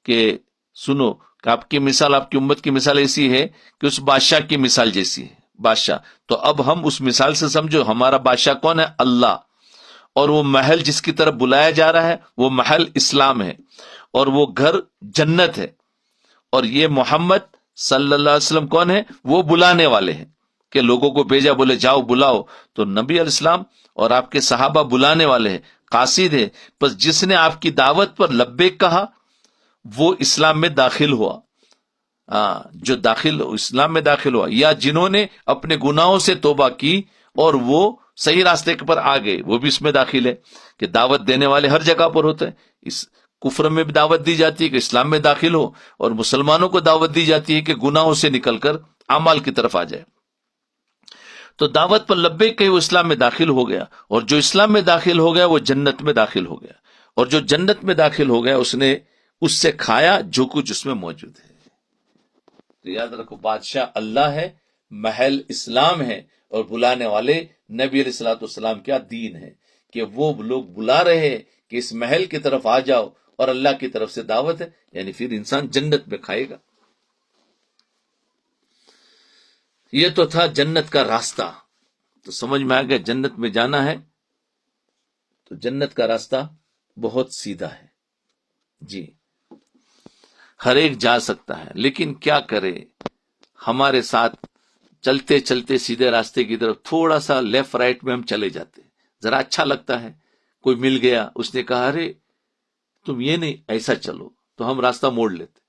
کہ سنو کہ آپ کی مثال، آپ کی امت کی مثال ایسی ہے کہ اس بادشاہ کی مثال جیسی ہے. بادشاہ تو اب ہم اس مثال سے سمجھو ہمارا بادشاہ کون ہے؟ اللہ. اور وہ محل جس کی طرف بلایا جا رہا ہے وہ محل اسلام ہے، اور وہ گھر جنت ہے. اور یہ محمد صلی اللہ علیہ وسلم کون ہے؟ وہ بلانے والے ہیں کہ لوگوں کو بھیجا، بولے جاؤ بلاؤ. تو نبی علیہ السلام اور آپ کے صحابہ بلانے والے ہیں، قاصد ہے. بس جس نے آپ کی دعوت پر لبیک کہا وہ اسلام میں داخل ہوا. جو اسلام میں داخل ہوا، یا جنہوں نے اپنے گناہوں سے توبہ کی اور وہ صحیح راستے پر آ گئے، وہ بھی اس میں داخل ہے. کہ دعوت دینے والے ہر جگہ پر ہوتے ہیں. اس کفر میں بھی دعوت دی جاتی ہے کہ اسلام میں داخل ہو، اور مسلمانوں کو دعوت دی جاتی ہے کہ گناہوں سے نکل کر اعمال کی طرف آ جائے. تو دعوت پر لبیک کہی وہ اسلام میں داخل ہو گیا، اور جو اسلام میں داخل ہو گیا وہ جنت میں داخل ہو گیا. اور جو جنت میں داخل ہو گیا اس نے اس سے کھایا جو کچھ اس میں موجود ہے. تو یاد رکھو، بادشاہ اللہ ہے، محل اسلام ہے، اور بلانے والے نبی علیہ الصلوۃ والسلام کیا دین ہے کہ وہ لوگ بلا رہے ہیں کہ اس محل کی طرف آ جاؤ، اور اللہ کی طرف سے دعوت ہے، یعنی پھر انسان جنت میں کھائے گا. یہ تو تھا جنت کا راستہ. تو سمجھ میں آ گیا جنت میں جانا ہے تو جنت کا راستہ بہت سیدھا ہے. جی ہر ایک جا سکتا ہے، لیکن کیا کرے، ہمارے ساتھ چلتے چلتے سیدھے راستے کی طرف تھوڑا سا لیفٹ رائٹ میں ہم چلے جاتے. ذرا اچھا لگتا ہے، کوئی مل گیا، اس نے کہا ارے تم یہ نہیں ایسا چلو، تو ہم راستہ موڑ لیتے.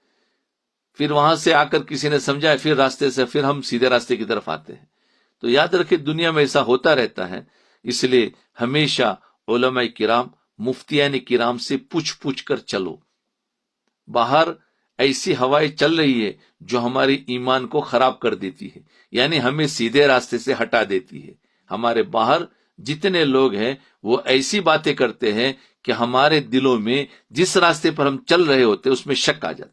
پھر وہاں سے آ کر کسی نے سمجھایا، پھر راستے سے پھر ہم سیدھے راستے کی طرف آتے ہیں. تو یاد رکھیں دنیا میں ایسا ہوتا رہتا ہے. اس لیے ہمیشہ علماء کرام، مفتیان کرام سے پوچھ کر چلو. باہر ایسی ہوائیں چل رہی ہے جو ہماری ایمان کو خراب کر دیتی ہے، یعنی ہمیں سیدھے راستے سے ہٹا دیتی ہے. ہمارے باہر جتنے لوگ ہیں وہ ایسی باتیں کرتے ہیں کہ ہمارے دلوں میں جس راستے پر ہم چل رہے ہوتے اس میں شک آ جاتا.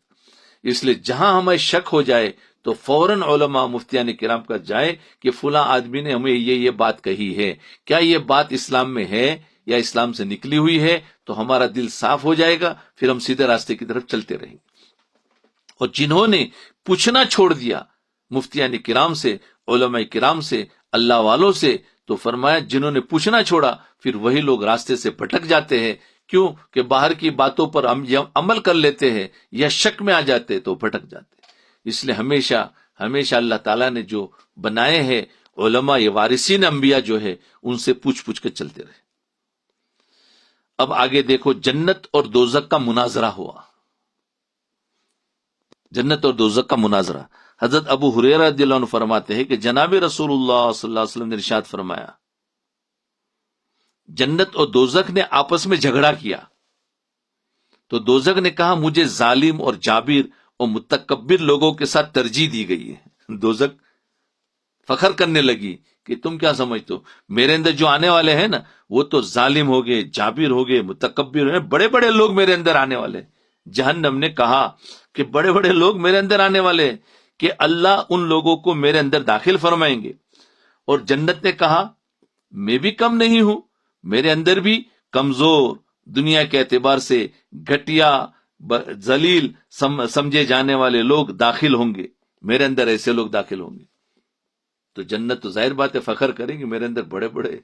اس لیے جہاں ہمیں شک ہو جائے تو فوراً علماء مفتیان کرام کا جائے کہ فلاں آدمی نے ہمیں یہ بات کہی ہے، کیا یہ بات اسلام میں ہے یا اسلام سے نکلی ہوئی ہے؟ تو ہمارا دل صاف ہو جائے گا، پھر ہم سیدھے راستے کی طرف چلتے رہیں گے. اور جنہوں نے پوچھنا چھوڑ دیا مفتیان کرام سے، علماء کرام سے، اللہ والوں سے، تو فرمایا جنہوں نے پوچھنا چھوڑا پھر وہی لوگ راستے سے بھٹک جاتے ہیں. کیوں کہ باہر کی باتوں پر عمل کر لیتے ہیں یا شک میں آ جاتے تو بھٹک جاتے. اس لیے ہمیشہ اللہ تعالیٰ نے جو بنائے ہیں علماء، یہ وارثین انبیاء جو ہے، ان سے پوچھ کر چلتے رہے. اب آگے دیکھو، جنت اور دوزخ کا مناظرہ ہوا. جنت اور دوزخ کا مناظرہ. حضرت ابو ہریرہ رضی اللہ عنہ فرماتے ہیں کہ جناب رسول اللہ صلی اللہ علیہ وسلم نے ارشاد فرمایا، جنت اور دوزخ نے آپس میں جھگڑا کیا تو دوزخ نے کہا مجھے ظالم اور جابر اور متکبر لوگوں کے ساتھ ترجیح دی گئی ہے. دوزخ فخر کرنے لگی کہ تم کیا سمجھتے ہو، میرے اندر جو آنے والے ہیں نا وہ تو ظالم ہو گئے، جابر ہو گئے، متکبر ہو گئے، بڑے بڑے لوگ میرے اندر آنے والے. جہنم نے کہا کہ بڑے بڑے لوگ میرے اندر آنے والے کہ اللہ ان لوگوں کو میرے اندر داخل فرمائیں گے. اور جنت نے کہا میں بھی کم نہیں ہوں، میرے اندر بھی کمزور، دنیا کے اعتبار سے گھٹیا، ذلیل سمجھے جانے والے لوگ داخل ہوں گے، میرے اندر ایسے لوگ داخل ہوں گے. تو جنت تو ظاہر بات ہے فخر کریں گے میرے اندر بڑے بڑے،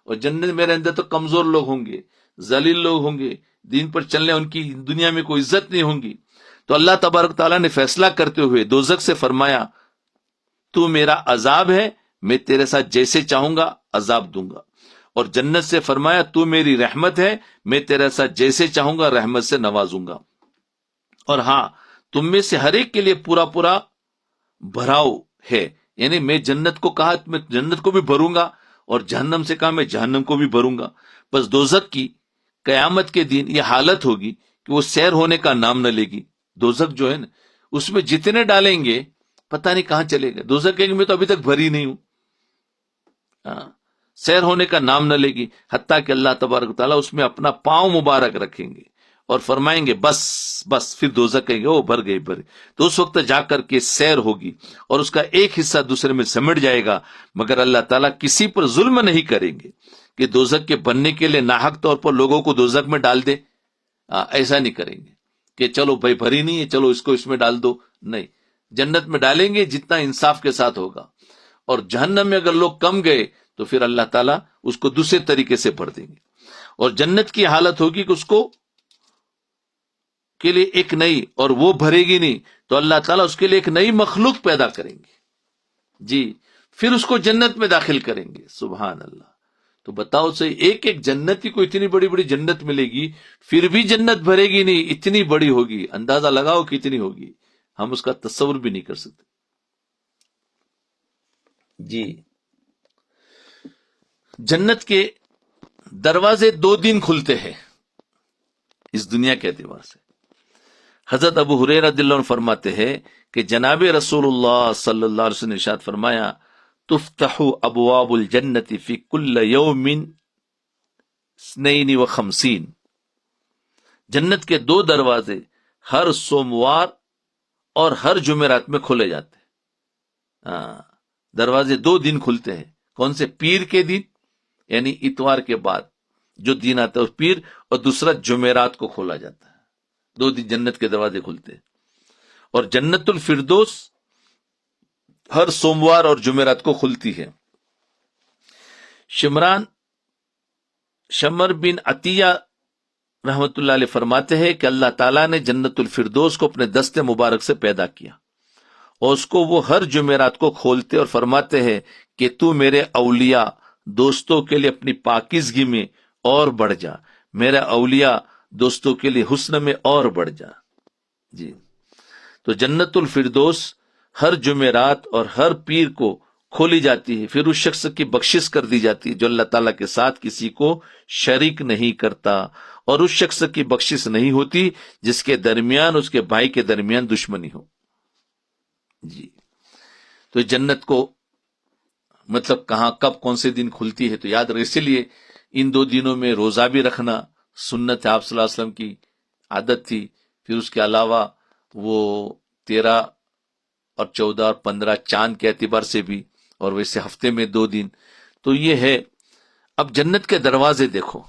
اور جنت میرے اندر تو کمزور لوگ ہوں گے، ذلیل لوگ ہوں گے، دین پر چلنے ان کی دنیا میں کوئی عزت نہیں ہوں گی. تو اللہ تبارک تعالیٰ نے فیصلہ کرتے ہوئے دوزخ سے فرمایا تو میرا عذاب ہے، میں تیرے ساتھ جیسے چاہوں گا عذاب دوں گا. اور جنت سے فرمایا تو میری رحمت ہے، میں تیرے ساتھ جیسے چاہوں گا رحمت سے نوازوں گا. اور ہاں تم میں سے ہر ایک کے لیے پورا پورا بھراؤ ہے، یعنی میں جنت کو کہا میں جنت کو بھی بھروں گا، اور جہنم سے کہا میں جہنم کو بھی بھروں گا. بس دوزخ کی قیامت کے دن یہ حالت ہوگی کہ وہ سیر ہونے کا نام نہ لے گی. دوزخ جو ہے نا اس میں جتنے ڈالیں گے پتہ نہیں کہاں چلے گا. دوزخ کہیں گے میں تو ابھی تک بھری نہیں ہوں، سیر ہونے کا نام نہ لے گی، حتیٰ کہ اللہ تبارک تعالیٰ اس میں اپنا پاؤں مبارک رکھیں گے اور فرمائیں گے بس بس، پھر دوزخ کہیں گے او بھر گئی بھر گئی۔ تو اس وقت جا کر کے سیر ہوگی اور اس کا ایک حصہ دوسرے میں سمٹ جائے گا، مگر اللہ تعالیٰ کسی پر ظلم نہیں کریں گے کہ دوزخ کے بننے کے لیے ناحق طور پر لوگوں کو دوزخ میں ڈال دے۔ ایسا نہیں کریں گے کہ چلو بھائی بھری نہیں ہے، چلو اس کو اس میں ڈال دو، نہیں، جنت میں ڈالیں گے جتنا انصاف کے ساتھ ہوگا، اور جہنم میں اگر لوگ کم گئے تو پھر اللہ تعالیٰ اس کو دوسرے طریقے سے بھر دیں گے، اور جنت کی حالت ہوگی کہ اس کو کے لیے ایک نئی، اور وہ بھرے گی نہیں تو اللہ تعالیٰ اس کے لیے ایک نئی مخلوق پیدا کریں گے، جی، پھر اس کو جنت میں داخل کریں گے۔ سبحان اللہ۔ تو بتاؤ صحیح، ایک ایک جنتی کو اتنی بڑی بڑی جنت ملے گی، پھر بھی جنت بھرے گی نہیں، اتنی بڑی ہوگی، اندازہ لگاؤ کتنی ہوگی، ہم اس کا تصور بھی نہیں کر سکتے۔ جی، جنت کے دروازے 2 دن کھلتے ہیں اس دنیا کے اعتبار سے۔ حضرت ابو ہریرہ رضی اللہ عنہ فرماتے ہیں کہ جناب رسول اللہ صلی اللہ علیہ وسلم نے ارشاد فرمایا، تفتح ابواب الجنت فی کل یوم 52، جنت کے 2 دروازے ہر سوموار اور ہر جمعرات میں کھولے جاتے ہیں۔ دروازے 2 دن کھلتے ہیں، کون سے؟ پیر کے دن، یعنی اتوار کے بعد جو دن آتا ہے پیر، اور دوسرا جمعرات کو کھولا جاتا ہے۔ 2 دن جنت کے دروازے کھلتے ہیں، اور جنت الفردوس ہر سوموار اور جمعرات کو کھلتی ہے۔ شمر بن عطیہ رحمت اللہ علیہ فرماتے ہیں کہ اللہ تعالیٰ نے جنت الفردوس کو اپنے دست مبارک سے پیدا کیا، اور اس کو وہ ہر جمعرات کو کھولتے اور فرماتے ہیں کہ تو میرے اولیاء دوستوں کے لیے اپنی پاکیزگی میں اور بڑھ جا، میرے اولیاء دوستوں کے لیے حسن میں اور بڑھ جا۔ جی، تو جنت الفردوس ہر جمعرات اور ہر پیر کو کھولی جاتی ہے، پھر اس شخص کی بخشش کر دی جاتی ہے جو اللہ تعالیٰ کے ساتھ کسی کو شریک نہیں کرتا، اور اس شخص کی بخشش نہیں ہوتی جس کے درمیان اس کے بھائی کے درمیان دشمنی ہو۔ جی، تو جنت کو مطلب کہاں کب کون سے دن کھلتی ہے تو یاد رکھ، اسی لیے ان 2 دنوں میں روزہ بھی رکھنا سنت ہے، آپ صلی اللہ علیہ وسلم کی عادت تھی۔ پھر اس کے علاوہ وہ 13 اور 14 اور 15 چاند کے اعتبار سے بھی، اور ویسے ہفتے میں 2 دن۔ تو یہ ہے۔ اب جنت کے دروازے دیکھو،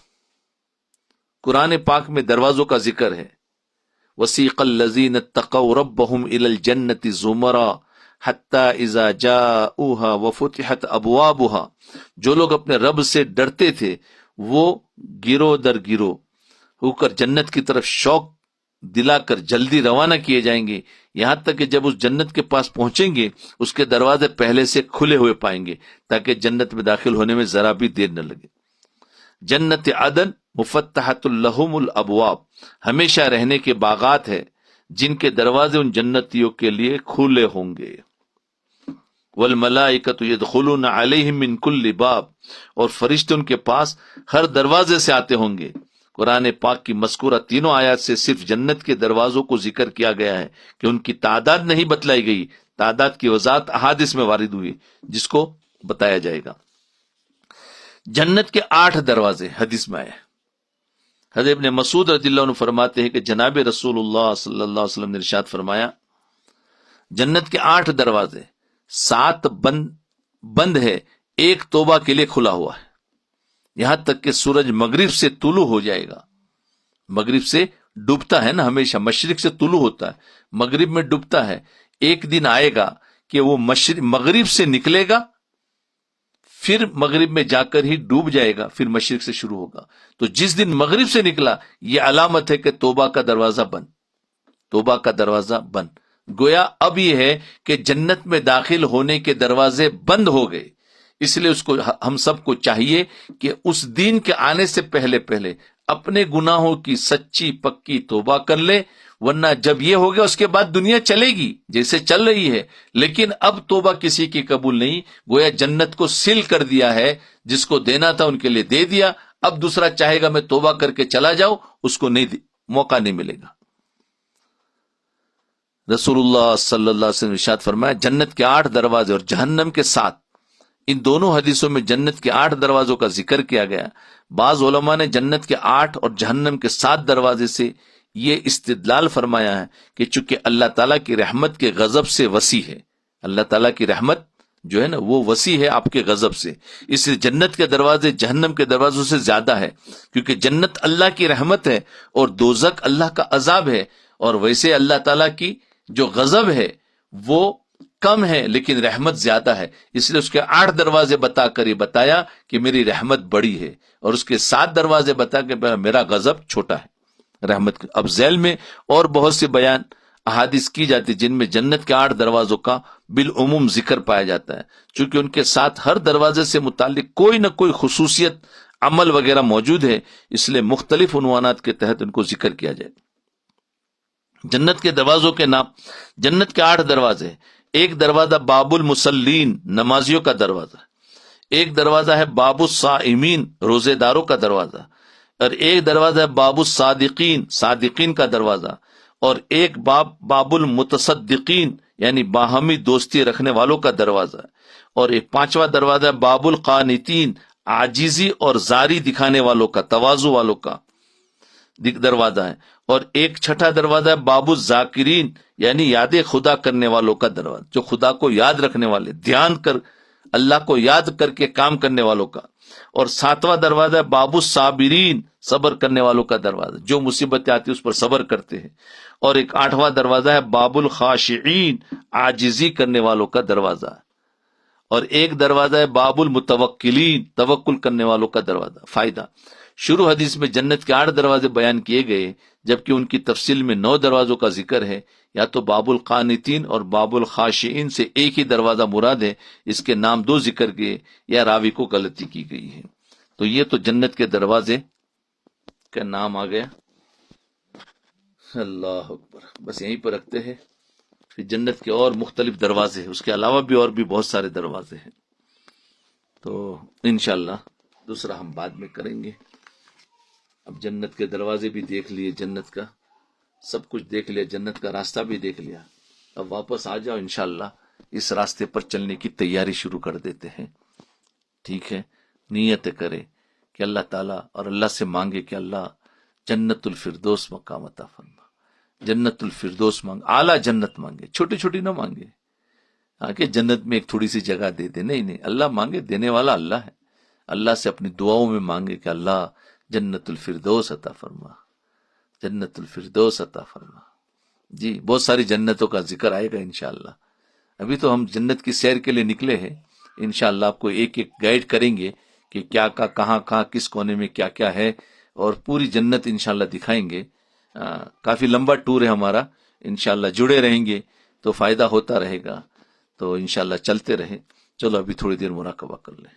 قرآن پاک میں دروازوں کا ذکر ہے، وسیق الذین اتقوا ربهم الی الجنۃ زمرا حتی اذا جاؤوها وفتحت ابوابها، جو لوگ اپنے رب سے ڈرتے تھے وہ گروہ در گروہ ہو کر جنت کی طرف شوق دلا کر جلدی روانہ کیے جائیں گے، یہاں تک کہ جب اس جنت کے پاس پہنچیں گے اس کے دروازے پہلے سے کھلے ہوئے پائیں گے تاکہ جنت میں داخل ہونے میں ذرا بھی دیر نہ لگے۔ جنت عدن مفتحت لہم الابواب، ہمیشہ رہنے کے باغات ہے جن کے دروازے ان جنتیوں کے لیے کھلے ہوں گے۔ والملائکۃ یدخلون علیہم من کل باب، اور فرشتے ان کے پاس ہر دروازے سے آتے ہوں گے۔ قرآن پاک کی مذکورہ تینوں آیات سے صرف جنت کے دروازوں کو ذکر کیا گیا ہے کہ ان کی تعداد نہیں بتلائی گئی، تعداد کی وضاحت احادیث میں وارد ہوئی جس کو بتایا جائے گا۔ جنت کے 8 دروازے حدیث میں آئے۔ حضرت ابن مسعود رضی اللہ عنہ فرماتے ہیں کہ جناب رسول اللہ صلی اللہ علیہ وسلم نے ارشاد فرمایا، جنت کے 8 دروازے، 7 بند ہے، ایک توبہ کے لیے کھلا ہوا ہے، یہاں تک کہ سورج مغرب سے طلوع ہو جائے گا۔ مغرب سے ڈوبتا ہے نا، ہمیشہ مشرق سے طلوع ہوتا ہے، مغرب میں ڈوبتا ہے۔ ایک دن آئے گا کہ وہ مغرب سے نکلے گا، پھر مغرب میں جا کر ہی ڈوب جائے گا، پھر مشرق سے شروع ہوگا۔ تو جس دن مغرب سے نکلا یہ علامت ہے کہ توبہ کا دروازہ بند، توبہ کا دروازہ بند۔ گویا اب یہ ہے کہ جنت میں داخل ہونے کے دروازے بند ہو گئے، اس لیے اس کو ہم سب کو چاہیے کہ اس دن کے آنے سے پہلے پہلے اپنے گناہوں کی سچی پکی توبہ کر لے، ورنہ جب یہ ہو گیا اس کے بعد دنیا چلے گی جیسے چل رہی ہے، لیکن اب توبہ کسی کی قبول نہیں، گویا جنت کو سیل کر دیا ہے، جس کو دینا تھا ان کے لیے دے دیا، اب دوسرا چاہے گا میں توبہ کر کے چلا جاؤں، اس کو نہیں موقع نہیں ملے گا۔ رسول اللہ صلی اللہ علیہ وسلم نے ارشاد فرمایا، جنت کے 8 دروازے اور جہنم کے 7، ان دونوں حدیثوں میں جنت کے 8 دروازوں کا ذکر کیا گیا. بعض علماء نے جنت کے 8 اور جہنم کے 7 دروازے سے یہ استدلال فرمایا ہے کہ چونکہ اللہ تعالیٰ کی رحمت کے غضب سے وسیع ہے، اللہ تعالیٰ کی رحمت جو ہے نا وہ وسیع ہے آپ کے غضب سے، اس لیے جنت کے دروازے جہنم کے دروازوں سے زیادہ ہے، کیونکہ جنت اللہ کی رحمت ہے اور دوزخ اللہ کا عذاب ہے. اور ویسے اللہ تعالیٰ کی جو غضب ہے وہ کم ہے لیکن رحمت زیادہ ہے، اس لیے اس کے 8 دروازے بتا کر یہ بتایا کہ میری رحمت بڑی ہے، اور اس کے 7 دروازے بتا کے میرا غضب چھوٹا ہے رحمت. اب ذیل میں اور بہت سے بیان احادیث کی جاتی جن میں جنت کے 8 دروازوں کا بالعموم ذکر پایا جاتا ہے، چونکہ ان کے ساتھ ہر دروازے سے متعلق کوئی نہ کوئی خصوصیت عمل وغیرہ موجود ہے، اس لیے مختلف عنوانات کے تحت ان کو ذکر کیا جائے. جنت کے دروازوں کے نام. جنت کے 8 دروازے. ایک دروازہ باب المصلین، نمازیوں کا دروازہ. ایک دروازہ ہے باب الصائمین، روزے داروں کا دروازہ. اور ایک دروازہ ہے باب الصادقین، صادقین کا دروازہ. اور ایک باب المتصدقین یعنی باہمی دوستی رکھنے والوں کا دروازہ. اور ایک 5واں دروازہ ہے باب القانتین، عاجزی اور زاری دکھانے والوں کا، تواضع والوں کا دروازہ ہے. اور ایک 6واں دروازہ ہے باب الذاکرین یعنی یاد خدا کرنے والوں کا دروازہ، جو خدا کو یاد رکھنے والے، دھیان کر اللہ کو یاد کر کے کام کرنے والوں کا. اور 7واں دروازہ ہے باب الصابرین، صبر کرنے والوں کا دروازہ، جو مصیبتیں آتی اس پر صبر کرتے ہیں. اور ایک 8واں دروازہ ہے باب الخاشعین، عاجزی کرنے والوں کا دروازہ. اور ایک دروازہ ہے باب المتوکلین، توکل کرنے والوں کا دروازہ. فائدہ: شروع حدیث میں جنت کے 8 دروازے بیان کیے گئے، جبکہ ان کی تفصیل میں 9 دروازوں کا ذکر ہے. یا تو باب القانتین اور باب الخاشعین سے ایک ہی دروازہ مراد ہے، اس کے نام 2 ذکر کیے، یا راوی کو غلطی کی گئی ہے. تو یہ تو جنت کے دروازے کا نام آ گیا. اللہ اکبر. بس یہیں پر رکھتے ہیں. پھر جنت کے اور مختلف دروازے ہیں، اس کے علاوہ بھی اور بھی بہت سارے دروازے ہیں، تو انشاءاللہ دوسرا ہم بعد میں کریں گے. اب جنت کے دروازے بھی دیکھ لیے، جنت کا سب کچھ دیکھ لیا، جنت کا راستہ بھی دیکھ لیا. اب واپس آ جاؤ، انشاءاللہ اس راستے پر چلنے کی تیاری شروع کر دیتے ہیں. ٹھیک ہے، نیت کرے کہ اللہ تعالیٰ اور اللہ سے مانگے کہ اللہ جنت الفردوس مقام عطا فرما. جنت الفردوس مانگ، اعلیٰ جنت مانگے، چھوٹی چھوٹی نہ مانگے کہ جنت میں ایک تھوڑی سی جگہ دے دے. نہیں، اللہ مانگے، دینے والا اللہ ہے. اللہ سے اپنی دعاؤں میں مانگے کہ اللہ جنت الفردوس عطا فرما، جنت الفردوس عطا فرما. جی بہت ساری جنتوں کا ذکر آئے گا انشاءاللہ. ابھی تو ہم جنت کی سیر کے لیے نکلے ہیں، انشاءاللہ آپ کو ایک ایک گائیڈ کریں گے کہ کیا کہاں کس کونے میں کیا کیا ہے، اور پوری جنت انشاءاللہ دکھائیں گے. کافی لمبا ٹور ہے ہمارا، انشاءاللہ جڑے رہیں گے تو فائدہ ہوتا رہے گا. تو انشاءاللہ چلتے رہیں. چلو ابھی تھوڑی دیر مراقبہ کر لیں.